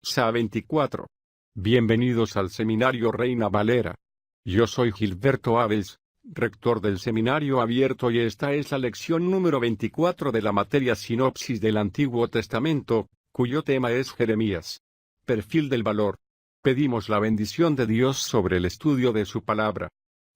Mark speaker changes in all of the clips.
Speaker 1: SA 24. Bienvenidos al Seminario Reina Valera. Yo soy Gilberto Abels, rector del Seminario Abierto, y esta es la lección número 24 de la materia Sinopsis del Antiguo Testamento, cuyo tema es Jeremías. Perfil del valor. Pedimos la bendición de Dios sobre el estudio de su palabra.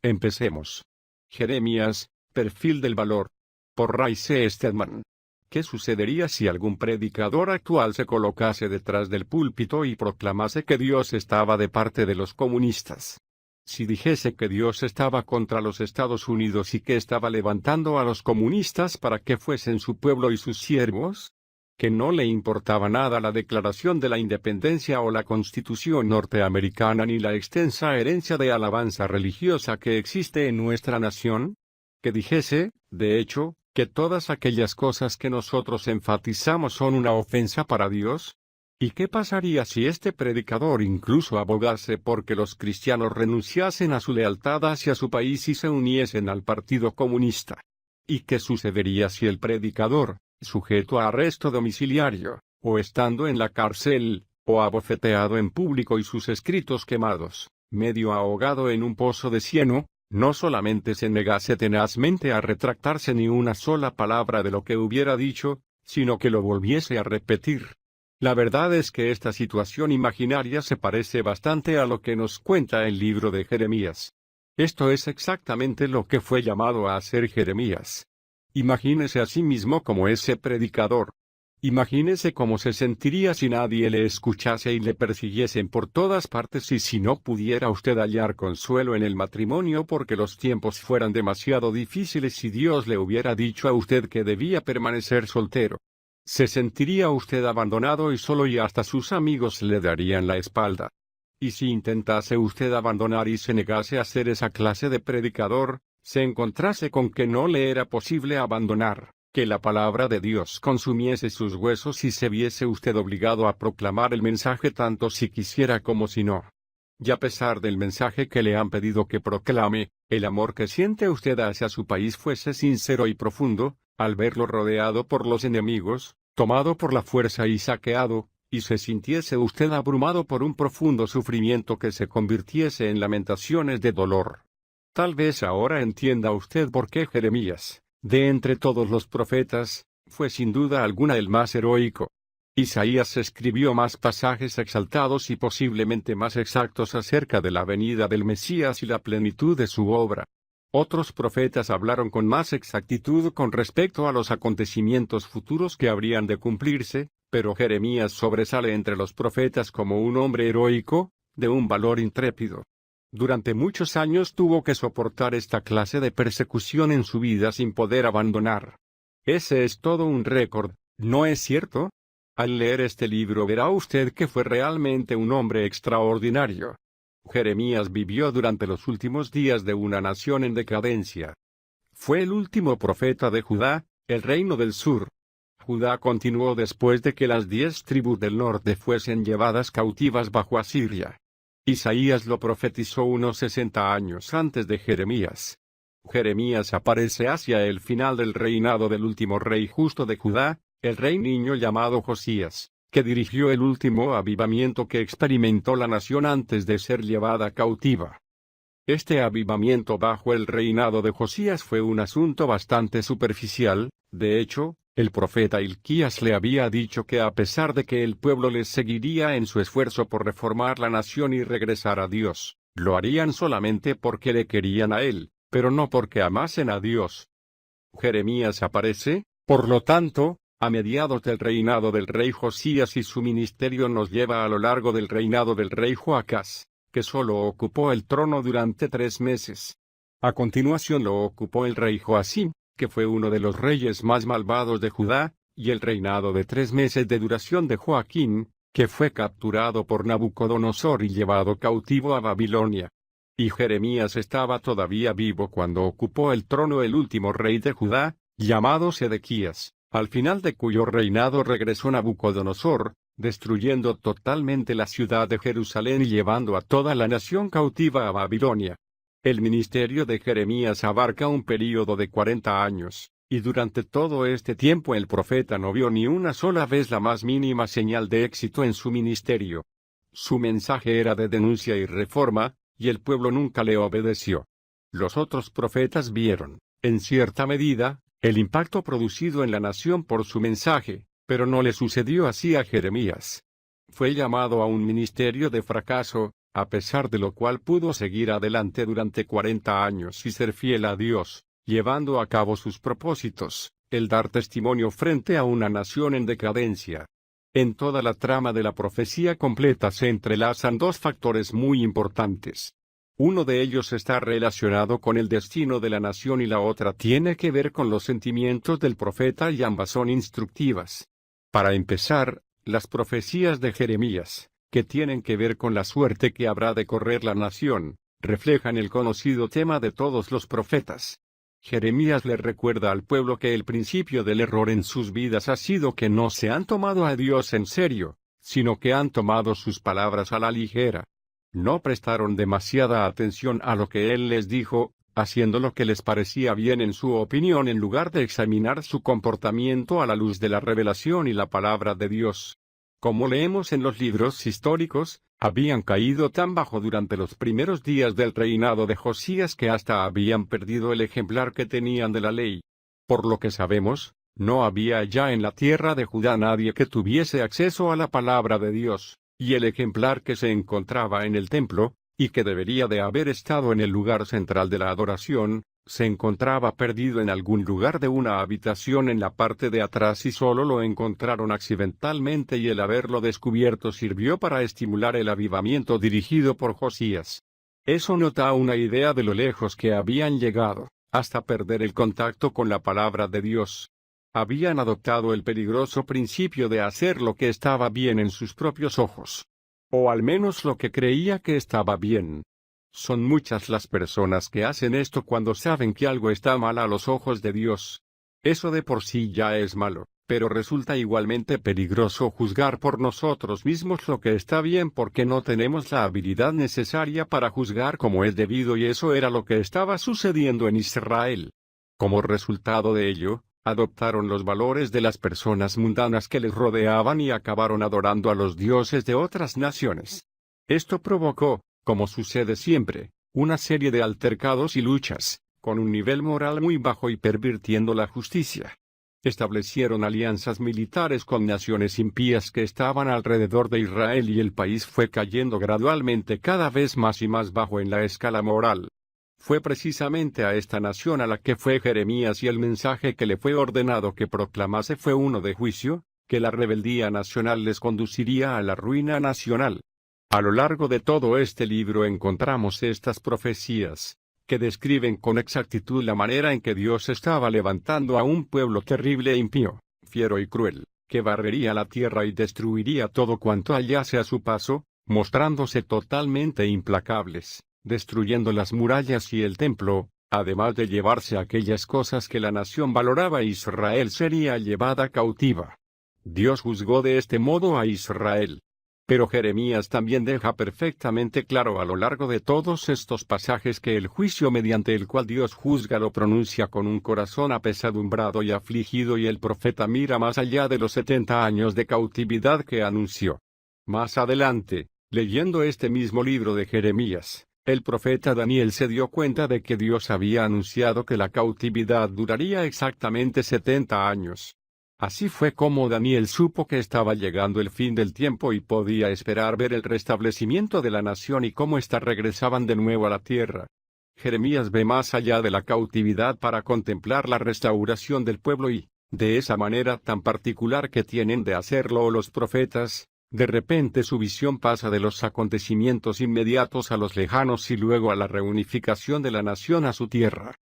Speaker 1: Empecemos. Jeremías, perfil del valor. Por Ray C. Stedman. ¿Qué sucedería si algún predicador actual se colocase detrás del púlpito y proclamase que Dios estaba de parte de los comunistas? Si dijese que Dios estaba contra los Estados Unidos y que estaba levantando a los comunistas para que fuesen su pueblo y sus siervos, que no le importaba nada la Declaración de la Independencia o la Constitución norteamericana ni la extensa herencia de alabanza religiosa que existe en nuestra nación, que dijese, de hecho, que todas aquellas cosas que nosotros enfatizamos son una ofensa para Dios. ¿Y qué pasaría si este predicador incluso abogase porque los cristianos renunciasen a su lealtad hacia su país y se uniesen al Partido Comunista? ¿Y qué sucedería si el predicador, sujeto a arresto domiciliario, o estando en la cárcel, o abofeteado en público y sus escritos quemados, medio ahogado en un pozo de cieno, no solamente se negase tenazmente a retractarse ni una sola palabra de lo que hubiera dicho, sino que lo volviese a repetir? La verdad es que esta situación imaginaria se parece bastante a lo que nos cuenta el libro de Jeremías. Esto es exactamente lo que fue llamado a hacer Jeremías. Imagínese a sí mismo como ese predicador. Imagínese cómo se sentiría si nadie le escuchase y le persiguiesen por todas partes, y si no pudiera usted hallar consuelo en el matrimonio porque los tiempos fueran demasiado difíciles y Dios le hubiera dicho a usted que debía permanecer soltero. Se sentiría usted abandonado y solo, y hasta sus amigos le darían la espalda. Y si intentase usted abandonar y se negase a ser esa clase de predicador, se encontrase con que no le era posible abandonar, que la palabra de Dios consumiese sus huesos y se viese usted obligado a proclamar el mensaje tanto si quisiera como si no. Y a pesar del mensaje que le han pedido que proclame, el amor que siente usted hacia su país fuese sincero y profundo, al verlo rodeado por los enemigos, tomado por la fuerza y saqueado, y se sintiese usted abrumado por un profundo sufrimiento que se convirtiese en lamentaciones de dolor. Tal vez ahora entienda usted por qué Jeremías, de entre todos los profetas, fue sin duda alguna el más heroico. Isaías escribió más pasajes exaltados y posiblemente más exactos acerca de la venida del Mesías y la plenitud de su obra. Otros profetas hablaron con más exactitud con respecto a los acontecimientos futuros que habrían de cumplirse, pero Jeremías sobresale entre los profetas como un hombre heroico, de un valor intrépido. Durante muchos años tuvo que soportar esta clase de persecución en su vida sin poder abandonar. Ese es todo un récord, ¿no es cierto? Al leer este libro verá usted que fue realmente un hombre extraordinario. Jeremías vivió durante los últimos días de una nación en decadencia. Fue el último profeta de Judá, el reino del sur. Judá continuó después de que las 10 tribus del norte fuesen llevadas cautivas bajo Asiria. Isaías lo profetizó unos 60 años antes de Jeremías. Jeremías aparece hacia el final del reinado del último rey justo de Judá, el rey niño llamado Josías, que dirigió el último avivamiento que experimentó la nación antes de ser llevada cautiva. Este avivamiento bajo el reinado de Josías fue un asunto bastante superficial. De hecho, el profeta Hilquías le había dicho que a pesar de que el pueblo les seguiría en su esfuerzo por reformar la nación y regresar a Dios, lo harían solamente porque le querían a él, pero no porque amasen a Dios. Jeremías aparece, por lo tanto, a mediados del reinado del rey Josías, y su ministerio nos lleva a lo largo del reinado del rey Joacás, que solo ocupó el trono durante 3 meses. A continuación lo ocupó el rey Joacim, que fue uno de los reyes más malvados de Judá, y el reinado de 3 meses de duración de Joaquín, que fue capturado por Nabucodonosor y llevado cautivo a Babilonia. Y Jeremías estaba todavía vivo cuando ocupó el trono el último rey de Judá, llamado Sedequías, al final de cuyo reinado regresó Nabucodonosor, destruyendo totalmente la ciudad de Jerusalén y llevando a toda la nación cautiva a Babilonia. El ministerio de Jeremías abarca un período de 40 años, Y durante todo este tiempo el profeta no vio ni una sola vez la más mínima señal de éxito en su ministerio. Su mensaje era de denuncia y reforma, y el pueblo nunca le obedeció. Los otros profetas vieron, en cierta medida, el impacto producido en la nación por su mensaje, pero no le sucedió así a Jeremías. Fue llamado a un ministerio de fracaso, a pesar de lo cual pudo seguir adelante durante 40 años y ser fiel a Dios, llevando a cabo sus propósitos, el dar testimonio frente a una nación en decadencia. En toda la trama de la profecía completa se entrelazan dos factores muy importantes. Uno de ellos está relacionado con el destino de la nación y la otra tiene que ver con los sentimientos del profeta y ambas son instructivas. Para empezar, las profecías de Jeremías, que tienen que ver con la suerte que habrá de correr la nación, reflejan el conocido tema de todos los profetas. Jeremías le recuerda al pueblo que el principio del error en sus vidas ha sido que no se han tomado a Dios en serio, sino que han tomado sus palabras a la ligera. No prestaron demasiada atención a lo que Él les dijo, haciendo lo que les parecía bien en su opinión en lugar de examinar su comportamiento a la luz de la revelación y la palabra de Dios. Como leemos en los libros históricos, habían caído tan bajo durante los primeros días del reinado de Josías que hasta habían perdido el ejemplar que tenían de la ley. Por lo que sabemos, no había ya en la tierra de Judá nadie que tuviese acceso a la palabra de Dios, y el ejemplar que se encontraba en el templo, y que debería de haber estado en el lugar central de la adoración, se encontraba perdido en algún lugar de una habitación en la parte de atrás y solo lo encontraron accidentalmente y el haberlo descubierto sirvió para estimular el avivamiento dirigido por Josías. Eso nos da una idea de lo lejos que habían llegado, hasta perder el contacto con la palabra de Dios. Habían adoptado el peligroso principio de hacer lo que estaba bien en sus propios ojos. O al menos lo que creía que estaba bien. Son muchas las personas que hacen esto cuando saben que algo está mal a los ojos de Dios. Eso de por sí ya es malo, pero resulta igualmente peligroso juzgar por nosotros mismos lo que está bien porque no tenemos la habilidad necesaria para juzgar como es debido y eso era lo que estaba sucediendo en Israel. Como resultado de ello, adoptaron los valores de las personas mundanas que les rodeaban y acabaron adorando a los dioses de otras naciones. Esto provocó, como sucede siempre, una serie de altercados y luchas, con un nivel moral muy bajo y pervirtiendo la justicia. Establecieron alianzas militares con naciones impías que estaban alrededor de Israel y el país fue cayendo gradualmente cada vez más y más bajo en la escala moral. Fue precisamente a esta nación a la que fue Jeremías y el mensaje que le fue ordenado que proclamase fue uno de juicio, que la rebeldía nacional les conduciría a la ruina nacional. A lo largo de todo este libro encontramos estas profecías, que describen con exactitud la manera en que Dios estaba levantando a un pueblo terrible e impío, fiero y cruel, que barrería la tierra y destruiría todo cuanto hallase a su paso, mostrándose totalmente implacables, destruyendo las murallas y el templo, además de llevarse aquellas cosas que la nación valoraba. Israel sería llevada cautiva. Dios juzgó de este modo a Israel. Pero Jeremías también deja perfectamente claro a lo largo de todos estos pasajes que el juicio mediante el cual Dios juzga lo pronuncia con un corazón apesadumbrado y afligido y el profeta mira más allá de los 70 años de cautividad que anunció. Más adelante, leyendo este mismo libro de Jeremías, el profeta Daniel se dio cuenta de que Dios había anunciado que la cautividad duraría exactamente 70 años. Así fue como Daniel supo que estaba llegando el fin del tiempo y podía esperar ver el restablecimiento de la nación y cómo ésta regresaban de nuevo a la tierra. Jeremías ve más allá de la cautividad para contemplar la restauración del pueblo y, de esa manera tan particular que tienen de hacerlo los profetas, de repente su visión pasa de los acontecimientos inmediatos a los lejanos y luego a la reunificación de la nación a su tierra.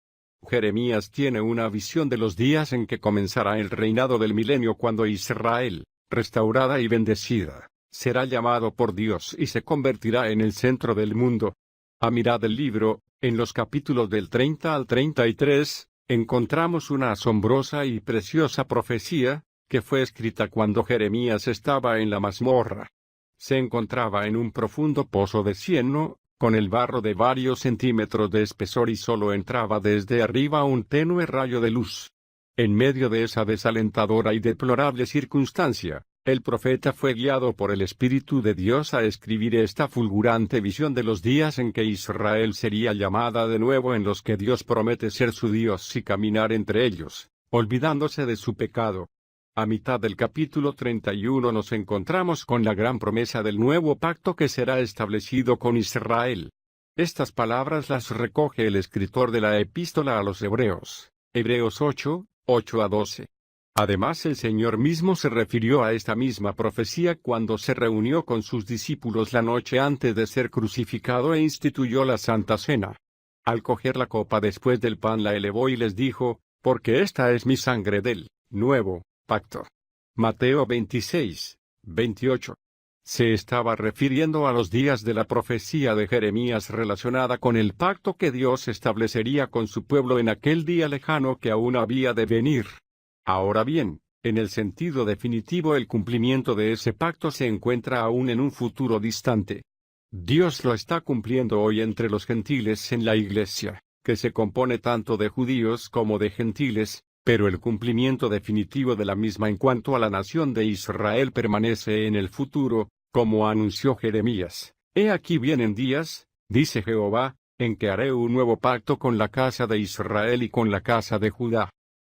Speaker 1: Jeremías tiene una visión de los días en que comenzará el reinado del milenio cuando Israel, restaurada y bendecida, será llamado por Dios y se convertirá en el centro del mundo. A mirada del libro, en los capítulos del 30 al 33, encontramos una asombrosa y preciosa profecía, que fue escrita cuando Jeremías estaba en la mazmorra. Se encontraba en un profundo pozo de cieno, con el barro de varios centímetros de espesor y solo entraba desde arriba un tenue rayo de luz. En medio de esa desalentadora y deplorable circunstancia, el profeta fue guiado por el Espíritu de Dios a escribir esta fulgurante visión de los días en que Israel sería llamada de nuevo, en los que Dios promete ser su Dios y caminar entre ellos, olvidándose de su pecado. A mitad del capítulo 31 nos encontramos con la gran promesa del nuevo pacto que será establecido con Israel. Estas palabras las recoge el escritor de la Epístola a los Hebreos, Hebreos 8, 8-12. Además, el Señor mismo se refirió a esta misma profecía cuando se reunió con sus discípulos la noche antes de ser crucificado e instituyó la Santa Cena. Al coger la copa después del pan la elevó y les dijo, porque esta es mi sangre del nuevo pacto. Mateo 26, 28. Se estaba refiriendo a los días de la profecía de Jeremías relacionada con el pacto que Dios establecería con su pueblo en aquel día lejano que aún había de venir. Ahora bien, en el sentido definitivo, el cumplimiento de ese pacto se encuentra aún en un futuro distante. Dios lo está cumpliendo hoy entre los gentiles en la Iglesia, que se compone tanto de judíos como de gentiles, pero el cumplimiento definitivo de la misma en cuanto a la nación de Israel permanece en el futuro, como anunció Jeremías. He aquí vienen días, dice Jehová, en que haré un nuevo pacto con la casa de Israel y con la casa de Judá.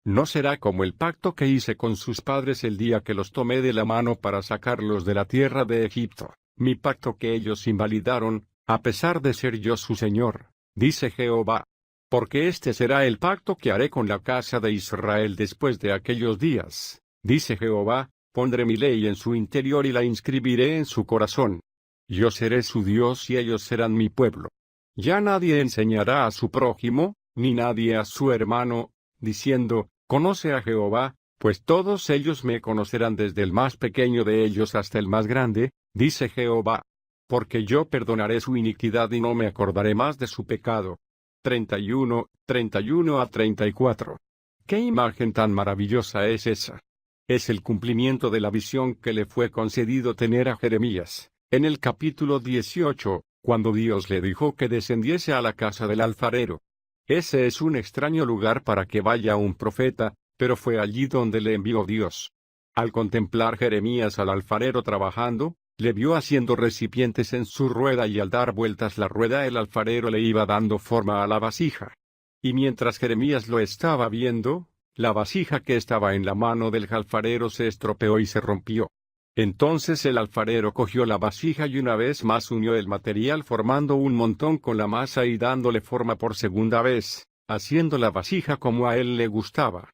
Speaker 1: No será como el pacto que hice con sus padres el día que los tomé de la mano para sacarlos de la tierra de Egipto, mi pacto que ellos invalidaron, a pesar de ser yo su Señor, dice Jehová. Porque este será el pacto que haré con la casa de Israel después de aquellos días, dice Jehová, pondré mi ley en su interior y la inscribiré en su corazón. Yo seré su Dios y ellos serán mi pueblo. Ya nadie enseñará a su prójimo, ni nadie a su hermano, diciendo, conoce a Jehová, pues todos ellos me conocerán desde el más pequeño de ellos hasta el más grande, dice Jehová. Porque yo perdonaré su iniquidad y no me acordaré más de su pecado. 31, 31-34. ¿Qué imagen tan maravillosa es esa? Es el cumplimiento de la visión que le fue concedido tener a Jeremías, en el capítulo 18, cuando Dios le dijo que descendiese a la casa del alfarero. Ese es un extraño lugar para que vaya un profeta, pero fue allí donde le envió Dios. Al contemplar Jeremías al alfarero trabajando, le vio haciendo recipientes en su rueda y al dar vueltas la rueda el alfarero le iba dando forma a la vasija. Y mientras Jeremías lo estaba viendo, la vasija que estaba en la mano del alfarero se estropeó y se rompió. Entonces el alfarero cogió la vasija y una vez más unió el material formando un montón con la masa y dándole forma por segunda vez, haciendo la vasija como a él le gustaba.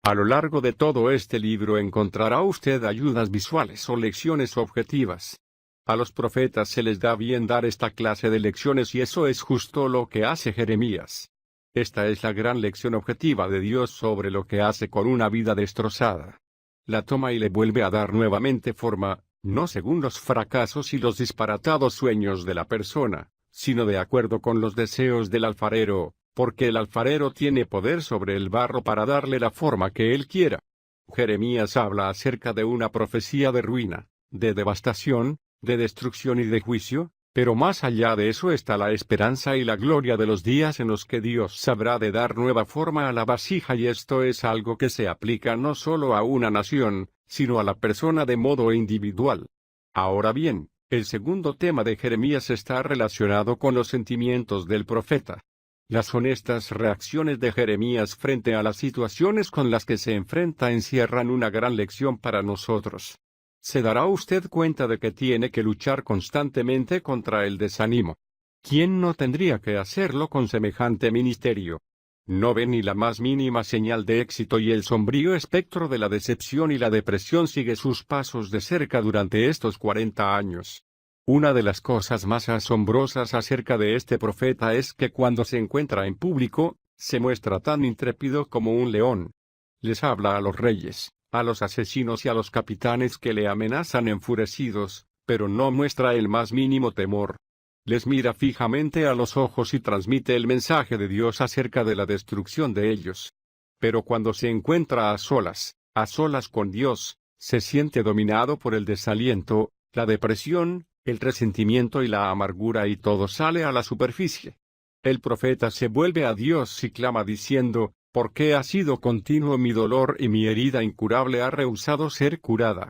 Speaker 1: A lo largo de todo este libro encontrará usted ayudas visuales o lecciones objetivas. A los profetas se les da bien dar esta clase de lecciones y eso es justo lo que hace Jeremías. Esta es la gran lección objetiva de Dios sobre lo que hace con una vida destrozada. La toma y le vuelve a dar nuevamente forma, no según los fracasos y los disparatados sueños de la persona, sino de acuerdo con los deseos del alfarero, porque el alfarero tiene poder sobre el barro para darle la forma que él quiera. Jeremías habla acerca de una profecía de ruina, de devastación, de destrucción y de juicio, pero más allá de eso está la esperanza y la gloria de los días en los que Dios sabrá de dar nueva forma a la vasija, y esto es algo que se aplica no solo a una nación, sino a la persona de modo individual. Ahora bien, el segundo tema de Jeremías está relacionado con los sentimientos del profeta. Las honestas reacciones de Jeremías frente a las situaciones con las que se enfrenta encierran una gran lección para nosotros. Se dará usted cuenta de que tiene que luchar constantemente contra el desánimo. ¿Quién no tendría que hacerlo con semejante ministerio? No ve ni la más mínima señal de éxito y el sombrío espectro de la decepción y la depresión sigue sus pasos de cerca durante estos 40 años. Una de las cosas más asombrosas acerca de este profeta es que cuando se encuentra en público, se muestra tan intrépido como un león. Les habla a los reyes, a los asesinos y a los capitanes que le amenazan enfurecidos, pero no muestra el más mínimo temor. Les mira fijamente a los ojos y transmite el mensaje de Dios acerca de la destrucción de ellos. Pero cuando se encuentra a solas con Dios, se siente dominado por el desaliento, la depresión, el resentimiento y la amargura, y todo sale a la superficie. El profeta se vuelve a Dios y clama diciendo, Porque ha sido continuo mi dolor y mi herida incurable ha rehusado ser curada.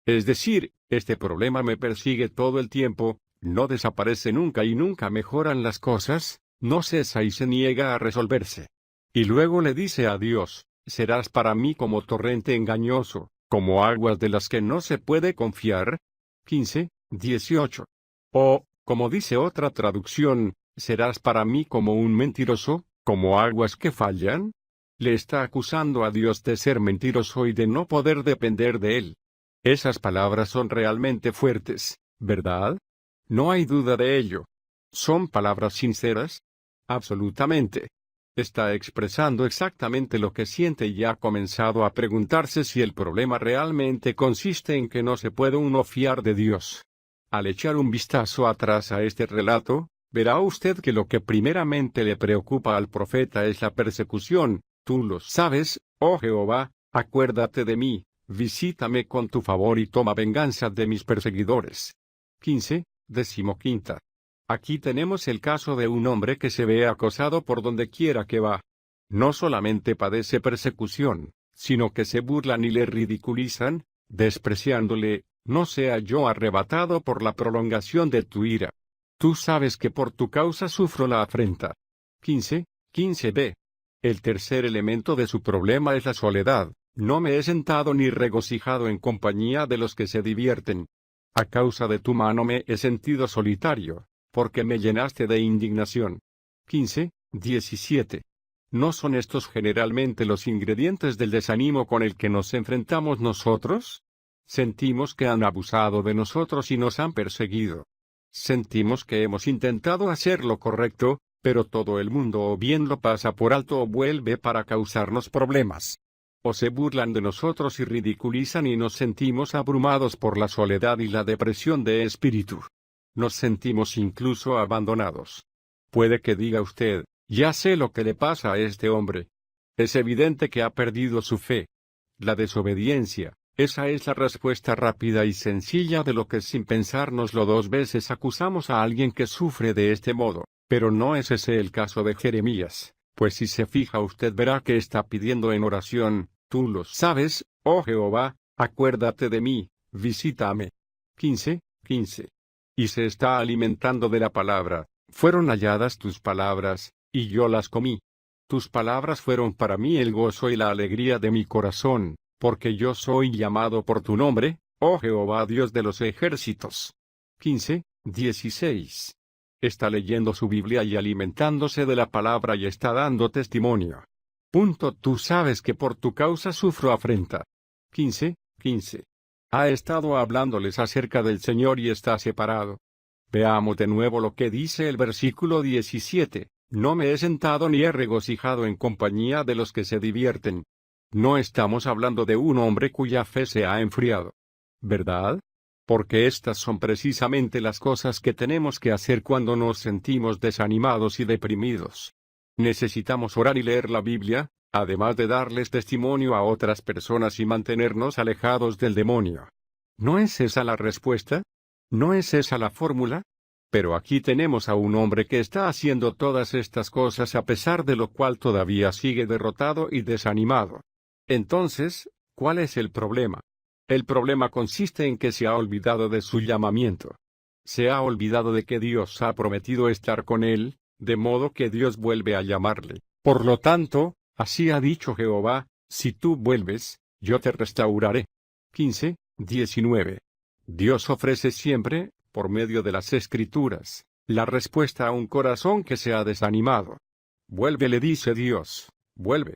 Speaker 1: Es decir, este problema me persigue todo el tiempo, no desaparece nunca y nunca mejoran las cosas, no cesa y se niega a resolverse. Y luego le dice a Dios, serás para mí como torrente engañoso, como aguas de las que no se puede confiar. 15:18. O, como dice otra traducción, serás para mí como un mentiroso, como aguas que fallan. Le está acusando a Dios de ser mentiroso y de no poder depender de él. Esas palabras son realmente fuertes, ¿verdad? No hay duda de ello. ¿Son palabras sinceras? Absolutamente. Está expresando exactamente lo que siente y ha comenzado a preguntarse si el problema realmente consiste en que no se puede uno fiar de Dios. Al echar un vistazo atrás a este relato, verá usted que lo que primeramente le preocupa al profeta es la persecución. Tú lo sabes, oh Jehová, acuérdate de mí, visítame con tu favor y toma venganza de mis perseguidores. 15:15. Aquí tenemos el caso de un hombre que se ve acosado por donde quiera que va. No solamente padece persecución, sino que se burlan y le ridiculizan, despreciándole, no sea yo arrebatado por la prolongación de tu ira. Tú sabes que por tu causa sufro la afrenta. 15:15b. El tercer elemento de su problema es la soledad. No me he sentado ni regocijado en compañía de los que se divierten. A causa de tu mano me he sentido solitario, porque me llenaste de indignación. 15:17. ¿No son estos generalmente los ingredientes del desánimo con el que nos enfrentamos nosotros? Sentimos que han abusado de nosotros y nos han perseguido. Sentimos que hemos intentado hacer lo correcto, pero todo el mundo o bien lo pasa por alto o vuelve para causarnos problemas. O se burlan de nosotros y ridiculizan y nos sentimos abrumados por la soledad y la depresión de espíritu. Nos sentimos incluso abandonados. Puede que diga usted, ya sé lo que le pasa a este hombre. Es evidente que ha perdido su fe. La desobediencia, esa es la respuesta rápida y sencilla de lo que sin pensárnoslo dos veces acusamos a alguien que sufre de este modo. Pero no es ese el caso de Jeremías, pues si se fija usted verá que está pidiendo en oración, tú lo sabes, oh Jehová, acuérdate de mí, visítame. 15:15. Y se está alimentando de la palabra, fueron halladas tus palabras, y yo las comí. Tus palabras fueron para mí el gozo y la alegría de mi corazón, porque yo soy llamado por tu nombre, oh Jehová Dios de los ejércitos. 15:16. Está leyendo su Biblia y alimentándose de la palabra y está dando testimonio. Tú sabes que por tu causa sufro afrenta. 15:15. Ha estado hablándoles acerca del Señor y está separado. Veamos de nuevo lo que dice el versículo 17. No me he sentado ni he regocijado en compañía de los que se divierten. No estamos hablando de un hombre cuya fe se ha enfriado. ¿Verdad? Porque estas son precisamente las cosas que tenemos que hacer cuando nos sentimos desanimados y deprimidos. Necesitamos orar y leer la Biblia, además de darles testimonio a otras personas y mantenernos alejados del demonio. ¿No es esa la respuesta? ¿No es esa la fórmula? Pero aquí tenemos a un hombre que está haciendo todas estas cosas a pesar de lo cual todavía sigue derrotado y desanimado. Entonces, ¿cuál es el problema? El problema consiste en que se ha olvidado de su llamamiento. Se ha olvidado de que Dios ha prometido estar con él, de modo que Dios vuelve a llamarle. Por lo tanto, así ha dicho Jehová, si tú vuelves, yo te restauraré. 15:19. Dios ofrece siempre, por medio de las Escrituras, la respuesta a un corazón que se ha desanimado. Vuelve, le dice Dios, vuelve.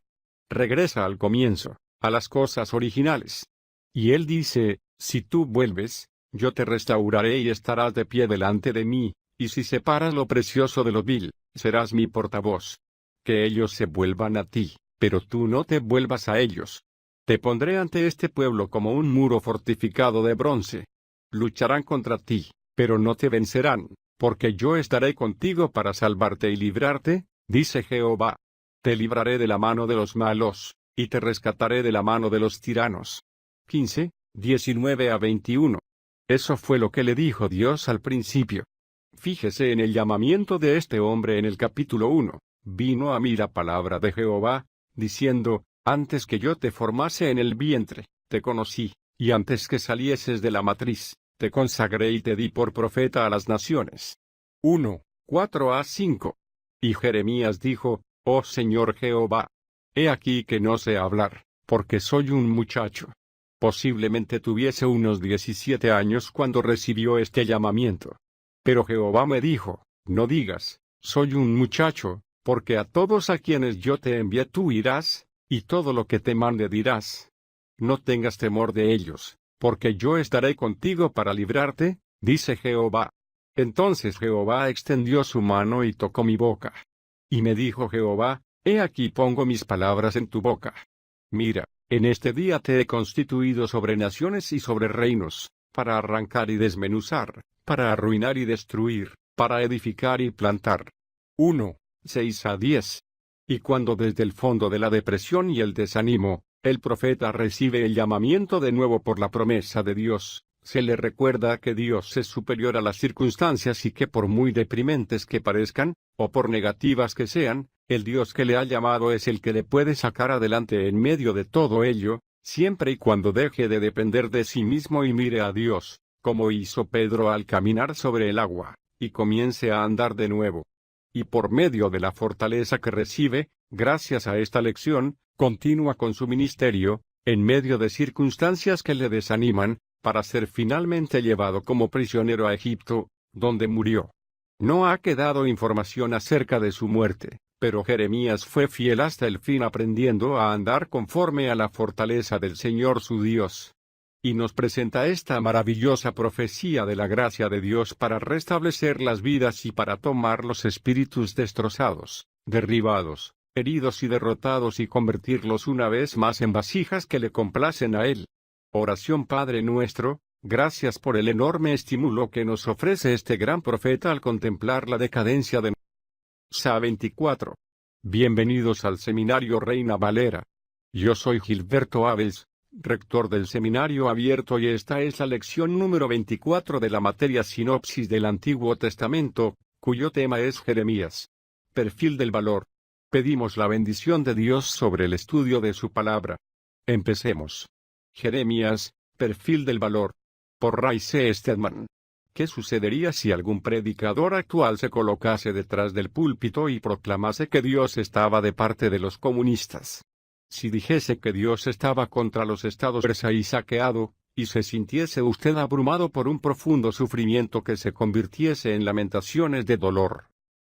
Speaker 1: Regresa al comienzo, a las cosas originales. Y él dice, si tú vuelves, yo te restauraré y estarás de pie delante de mí, y si separas lo precioso de lo vil, serás mi portavoz. Que ellos se vuelvan a ti, pero tú no te vuelvas a ellos. Te pondré ante este pueblo como un muro fortificado de bronce. Lucharán contra ti, pero no te vencerán, porque yo estaré contigo para salvarte y librarte, dice Jehová. Te libraré de la mano de los malos, y te rescataré de la mano de los tiranos. 15:19-21. Eso fue lo que le dijo Dios al principio. Fíjese en el llamamiento de este hombre en el capítulo 1. Vino a mí la palabra de Jehová, diciendo, antes que yo te formase en el vientre, te conocí, y antes que salieses de la matriz, te consagré y te di por profeta a las naciones. 1:4-5. Y Jeremías dijo, Oh Señor Jehová, he aquí que no sé hablar, porque soy un muchacho. Posiblemente tuviese unos 17 años cuando recibió este llamamiento. Pero Jehová me dijo, no digas, soy un muchacho, porque a todos a quienes yo te envié tú irás, y todo lo que te mande dirás. No tengas temor de ellos, porque yo estaré contigo para librarte, dice Jehová. Entonces Jehová extendió su mano y tocó mi boca. Y me dijo Jehová, he aquí pongo mis palabras en tu boca. Mira, en este día te he constituido sobre naciones y sobre reinos, para arrancar y desmenuzar, para arruinar y destruir, para edificar y plantar. 1:6-10. Y cuando desde el fondo de la depresión y el desánimo, el profeta recibe el llamamiento de nuevo por la promesa de Dios, se le recuerda que Dios es superior a las circunstancias y que por muy deprimentes que parezcan, o por negativas que sean, el Dios que le ha llamado es el que le puede sacar adelante en medio de todo ello, siempre y cuando deje de depender de sí mismo y mire a Dios, como hizo Pedro al caminar sobre el agua, y comience a andar de nuevo. Y por medio de la fortaleza que recibe, gracias a esta lección, continúa con su ministerio, en medio de circunstancias que le desaniman, para ser finalmente llevado como prisionero a Egipto, donde murió. No ha quedado información acerca de su muerte, pero Jeremías fue fiel hasta el fin aprendiendo a andar conforme a la fortaleza del Señor su Dios. Y nos presenta esta maravillosa profecía de la gracia de Dios para restablecer las vidas y para tomar los espíritus destrozados, derribados, heridos y derrotados y convertirlos una vez más en vasijas que le complacen a Él. Oración Padre nuestro, gracias por el enorme estímulo que nos ofrece este gran profeta al contemplar la decadencia de Sa 24. Bienvenidos al Seminario Reina Valera. Yo soy Gilberto Abels, rector del Seminario Abierto y esta es la lección número 24 de la materia Sinopsis del Antiguo Testamento, cuyo tema es Jeremías. Perfil del valor. Pedimos la bendición de Dios sobre el estudio de su palabra. Empecemos. Jeremías, perfil del valor. Por Ray C. Stedman. ¿Qué sucedería si algún predicador actual se colocase detrás del púlpito y proclamase que Dios estaba de parte de los comunistas? Si dijese que Dios estaba contra los estados persa y saqueado, y se sintiese usted abrumado por un profundo sufrimiento que se convirtiese en lamentaciones de dolor.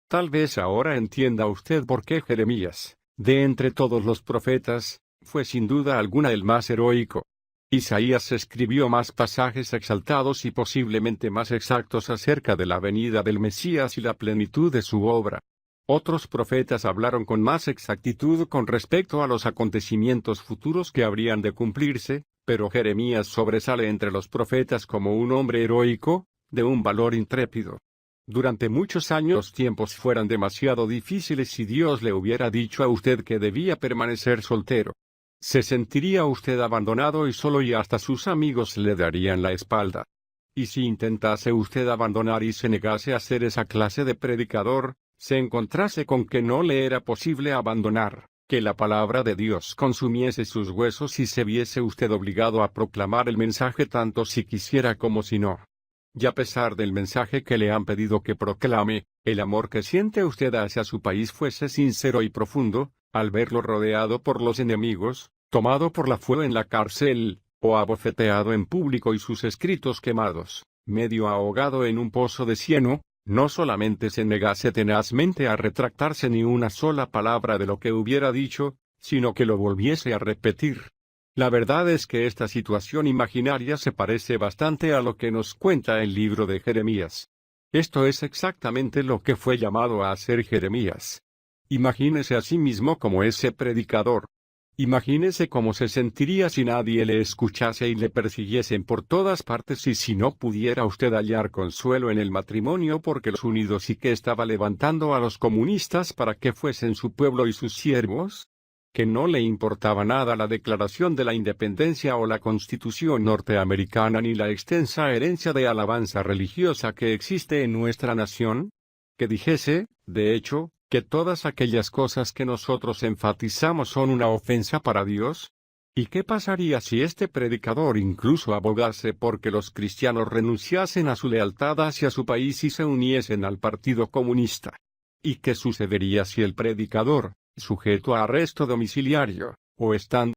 Speaker 1: Tal vez ahora entienda usted por qué Jeremías, de entre todos los profetas, fue sin duda alguna el más heroico. Isaías escribió más pasajes exaltados y posiblemente más exactos acerca de la venida del Mesías y la plenitud de su obra. Otros profetas hablaron con más exactitud con respecto a los acontecimientos futuros que habrían de cumplirse, pero Jeremías sobresale entre los profetas como un hombre heroico, de un valor intrépido. Durante muchos años los tiempos fueran demasiado difíciles si Dios le hubiera dicho a usted que debía permanecer soltero. Se sentiría usted abandonado y solo y hasta sus amigos le darían la espalda. Y si intentase usted abandonar y se negase a ser esa clase de predicador, se encontrase con que no le era posible abandonar, que la palabra de Dios consumiese sus huesos y se viese usted obligado a proclamar el mensaje tanto si quisiera como si no. Y a pesar del mensaje que le han pedido que proclame, el amor que siente usted hacia su país fuese sincero y profundo, al verlo rodeado por los enemigos, tomado por la fuego en la cárcel, o abofeteado en público y sus escritos quemados, medio ahogado en un pozo de cieno, no solamente se negase tenazmente a retractarse ni una sola palabra de lo que hubiera dicho, sino que lo volviese a repetir. La verdad es que esta situación imaginaria se parece bastante a lo que nos cuenta el libro de Jeremías. Esto es exactamente lo que fue llamado a hacer Jeremías. Imagínese a sí mismo como ese predicador. Imagínese cómo se sentiría si nadie le escuchase y le persiguiesen por todas partes y si no pudiera usted hallar consuelo en el matrimonio porque los unidos y que estaba levantando a los comunistas para que fuesen su pueblo y sus siervos. Que no le importaba nada la declaración de la independencia o la Constitución norteamericana ni la extensa herencia de alabanza religiosa que existe en nuestra nación. Que dijese, de hecho, que todas aquellas cosas que nosotros enfatizamos son una ofensa para Dios? ¿Y qué pasaría si este predicador incluso abogase porque los cristianos renunciasen a su lealtad hacia su país y se uniesen al Partido Comunista? ¿Y qué sucedería si el predicador, sujeto a arresto domiciliario, o estando